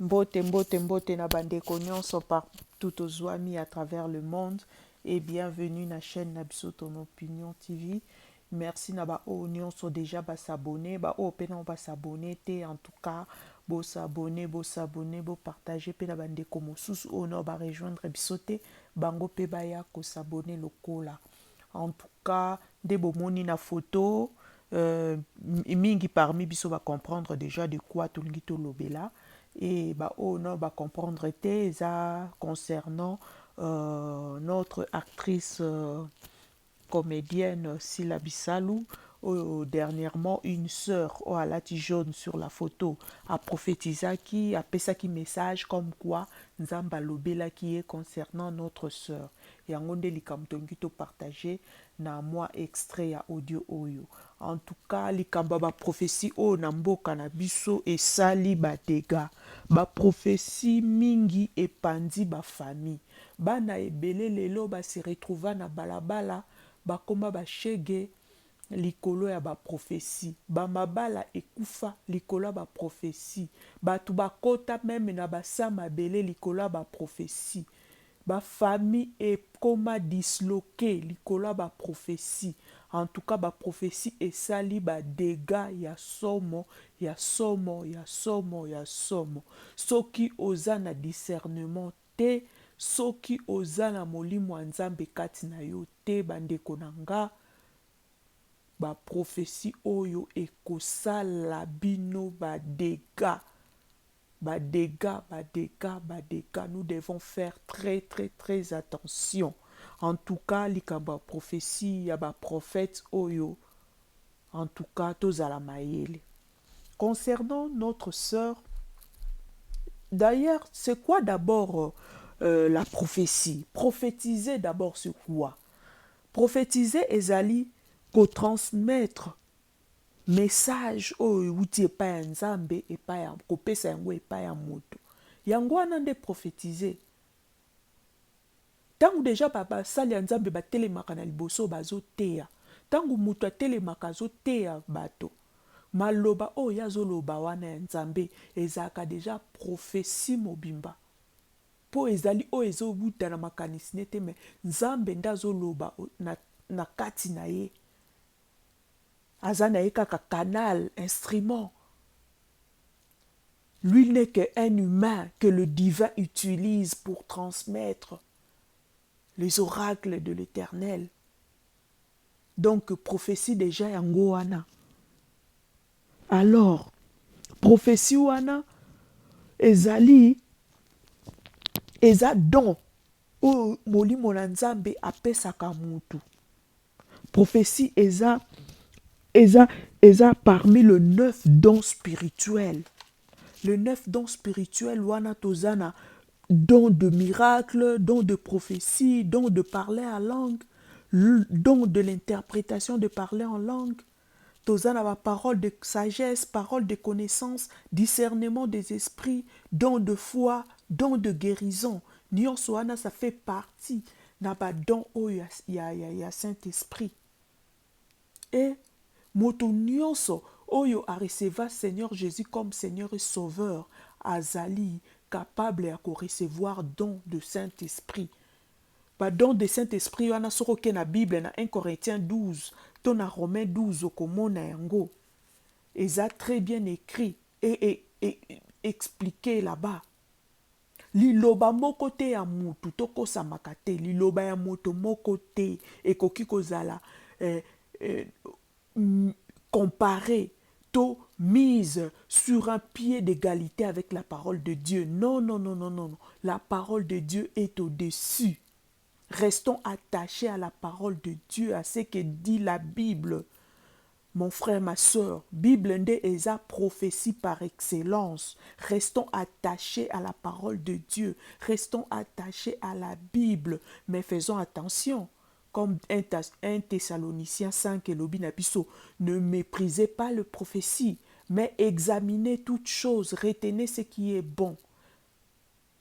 Mbote, mbote, mbote na bandeko nyonso partout ozwami à travers le monde et bienvenue na chaîne na biso ton opinion TV. Merci na ba o nyonso déjà ba s'abonner, ba o pe na ba s'abonner te en tout cas bo s'abonner, bo partager pe na bandeko mosusu o na ba rejoindre biso te bango pe ba ya ko s'abonner lokola. En tout cas, de bomoni na photo mingi parmi biso va comprendre déjà de quoi tolingi tolobela et ba oh non va comprendre te ça concernant notre actrice comédienne Sila Bissalou. Dernièrement, une sœur à lati jaune sur la photo a prophétisé qui a pesaki message comme quoi Nzamba Lobela qui est concernant notre sœur. Et en onde likamtongi to partager na moi extrait ya audio oyo. En tout cas, likamba ba prophétie o na mboka na biso et sali ba dégâts. Ba prophétie mingi epandi ba famille. Bana ebele lelo ba se retrouva na balabala bakoma bashege likolo ya baprofesi bamabala ekufa likolo ya baprofesi bato bakota meme na basa mabele likolo ya baprofesi bafamille ekoma disloke likolo ya baprofesi en tout cas baprofesi esali badega ya somo ya somo ya somo ya somo soki oza na discernement te soki oza na molimo ya nzambe kati na yo te bandeko na nga baprofesi oyo ekosala bino badega badega badega badega nous devons faire très très très attention en tout cas likambo ya prophétie ya baprophète oyo en tout cas tozala mayele concernant notre sœur. D'ailleurs, c'est quoi d'abord la prophétie? Prophétiser d'abord c'est quoi? Prophétiser ezali kotransmettre message oyo euti epai ya nzambe epai ya kopesa yango epai ya moto yango wana nde prophétiser ntango deja basali ya nzambe batelemaka na liboso bazoteya ntango moto atelemaka azoteya bato maloba oyo azoloba wana ya nzambe ezalaka deja prophétie mobimba mpo ezali oyo ezobuta na makanisi nete me nzambe nde azoloba na kati na ye aza na ye kaka canal instrument. Lui n'est qu'un humain que le divin utilise pour transmettre les oracles de l'Éternel. Donc prophétie déjà yango wana. Alors prophétie wana ezali eza don oyo molimo na nzambe apesaka mutu. Prophétie eza parmi le 9 dons spirituels. Le 9 dons spirituels wana tozana don de miracle, don de prophétie, don de parler en langue, don de l'interprétation de parler en langue. Tozana ba parole de sagesse, parole de connaissance, discernement des esprits, don de foi, don de guérison. Nyonso wana ça fait partie na ba don oyo ya Saint-Esprit. Et moto nyonso oyo a receva Seigneur Jésus comme Seigneur et Sauveur azali capable ya recevoir don de Saint-Esprit. Ba don de Saint-Esprit wana soko ke na Bible na 1 Corinthiens 12 to na Romains 12 okomona yango. Eza très bien écrit et expliqué là-bas. Liloba moko te ya mutu tokosamaka te liloba ya moto moko te ekoki kozala comparé, mise sur un pied d'égalité avec la parole de Dieu. Non, non, non, non, non, non. La parole de Dieu est au-dessus. Restons attachés à la parole de Dieu, à ce que dit la Bible. Mon frère, ma soeur, Bible nde eza prophétie par excellence. Restons attachés à la parole de Dieu. Restons attachés à la Bible. Mais faisons attention. Comme 1 Thessaloniciens 5 et l'obinabiso, ne méprisez pas le prophétie, mais examinez toutes choses, retenez ce qui est bon.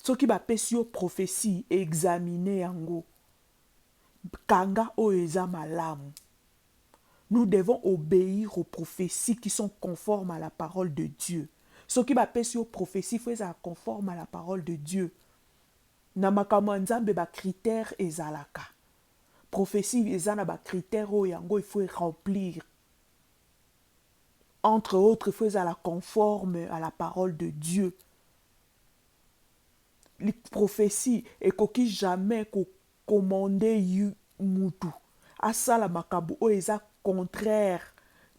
Ce qui va passer prophétie, examinez yango. Kanga oeza malamu. Nous devons obéir aux prophéties qui sont conformes à la parole de Dieu. Ce qui va passer aux prophéties, il faut être conforme à la parole de Dieu. Na makambo nzambe ba critère ezalaka. Prophétie ezana ba critère o yango il faut remplir. Entre autres, il faut être conforme à la parole de Dieu. Les prophéties et koki jamais ko commander yu mutu. Asala makambo o eza contraire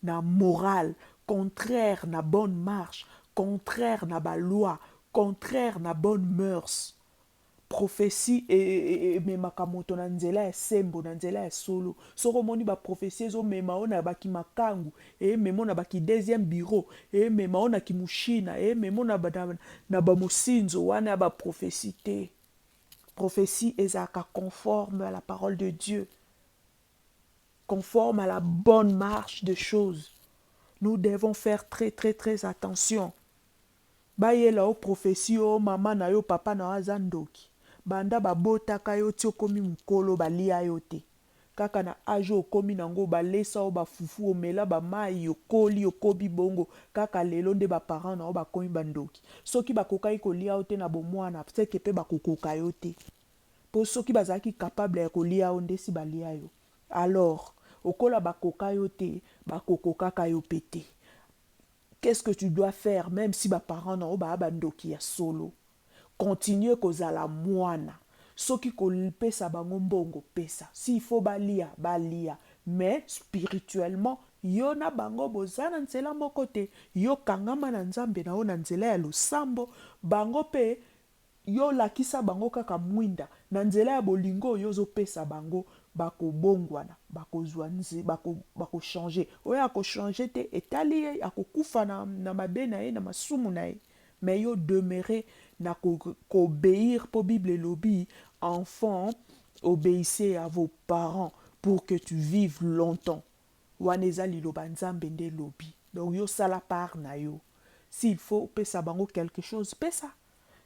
na morale, contraire na bonne marche, contraire na ba loi, contraire na bonne mœurs. Prophétie ememaka moto na nzela ya sembo, na nzela ya solo. Soko omoni baprophétie ezomema o na baki makangu, emema o na baki deuxième bureau, emema o na kimushina, emema o na bamosinzo wana ya baprophétie te. Prophétie ezalaka conforme à la parole de Dieu, conforme à la bonne marche des choses. Nous devons faire très très très attention. Bayela o prophétie o mama na yo papa na aza ndoki. Banda babotaka yo ti okomi mukolo balia yo te. Kaka na ajo okomi nango balesa o bafufu omela bamai okoli okobi bongo. Kaka lelo nde baparent na o bakomi bandoki. Soki bakokai kolia yo te na bomwana seke pe bakokoka yo te. Po soki bazalaki capable ya kolia yo nde si balia yo. Alors, okola bakoka yo te, bakokokaka yo pete. Qu'est-ce que tu dois faire même si baparent na o bandoki ya solo? Continuer kozala mwana. Soki kolpesa bango mbongo pesa. S'il faut balia, balia. Mais spirituellement, yo na bango bozana nzela moko te. Yo kangama na nzambe na o na nzela ya losambo. Bango pe yo lakisa bango kaka mwinda. Na nzela ya bolingo yo zo pesa bango. Bako bongwana, bako zwanzi, bako changer. Oya ako changer te etali ye, ako kufa na mabe na ye, na masumu na ye. Mais yo demeurer na obéir pour Bible lobby, enfant, obéissez à vos parents pour que tu vives longtemps. Waneza liloba nzambe nde lobby. Donc yo sala part na yo. S'il faut pesa bango quelque chose, pesa.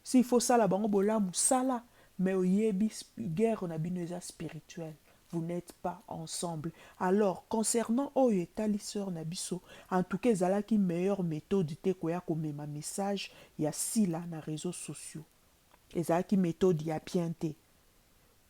S'il faut sala bango bolamu sala, mais oyebi guerre na bino eza spirituel. Vous n'êtes pas ensemble. Alors, concernant Oyo etali sœur Nabiso, en tout cas, ezalaki meilleure méthode te koya komema message ya sila na réseaux sociaux. Ezalaki méthode ya bien te.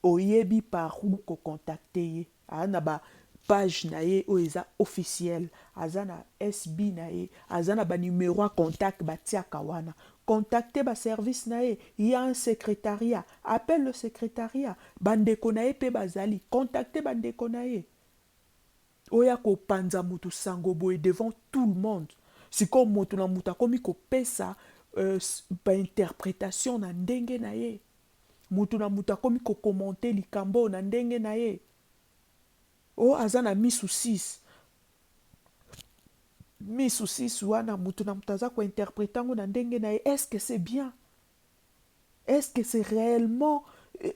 Oyebi par où ko contacter ye. Ana ba page na ye o eza officiel. Azana SB na ye. Azana ba numéro à contact batia kawana. Contactez ba service na ye. Il y a un secrétariat. Appelle le secrétariat. Bandeko na ye pe bazali. Contactez bandeko na ye. Oya ko panza mutu sango boye devant tout le monde. Si comme mutu na muta komi ko pesa ba interprétation na ndenge na ye. Mutu na muta komi ko commenter likambo na ndenge na ye. O azana misu 6. Misu 6 wana mutu na mutaza ko interprétango na ndenge na ye. Est-ce que c'est bien? Est-ce que c'est réellement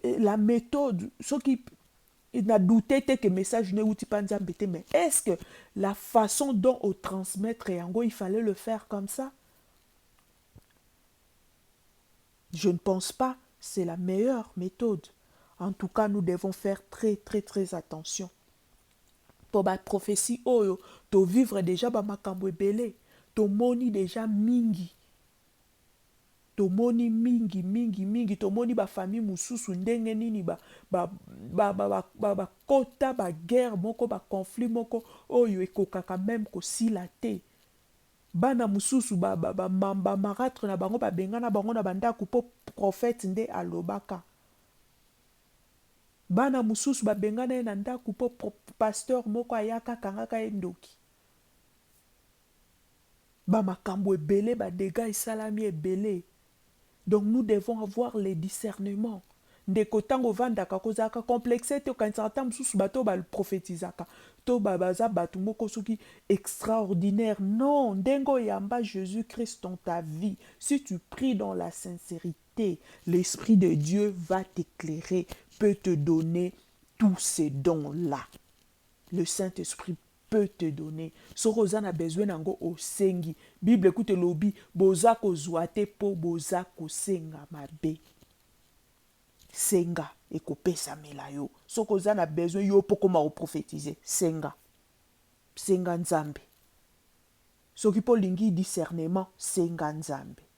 la méthode? Ce qui il n'a douté que le message ne outil pas nzambete, mais est-ce que la façon dont on transmettre yango il fallait le faire comme ça? Je ne pense pas. C'est la meilleure méthode. En tout cas, nous devons faire très très très attention. Pour la prophétie oyo, to vivre déjà ba makambo ebele, to moni déjà mingi. Tomoni mingi tomoni ba famille mususu ndenge nini ba kota ba guerre moko ba conflit moko oyo ekokaka même ko sila te. Bana mususu ba marâtre na bango ba bengana bango na bandako po prophète nde alobaka. Bana mususu ba bengana na ndako po pasteur moko ayaka kangaka endoki. Ba makambo ebele ba dégâts esalami ebele. Donc nous devons avoir les discernements. Ndeko tango vandaka kozaka complexé te kansata mususu bato ba prophétisaka. To baza batu moko soki extraordinaire. Non, ndengo yamba Jésus-Christ dans ta vie. Si tu pries dans la sincérité, l'Esprit de Dieu va t'éclairer, peut te donner tous ces dons-là. Le Saint-Esprit peut te donner. Soroza na besoin nango osengi. Bible écoute lobi boza ko zoate po boza ko senga mabe. Senga ekopesa melayo. Sokoza na besoin yo poko ma prophétiser. Senga. Senga nzambe. soki mpo olingi discernement senga nzambe.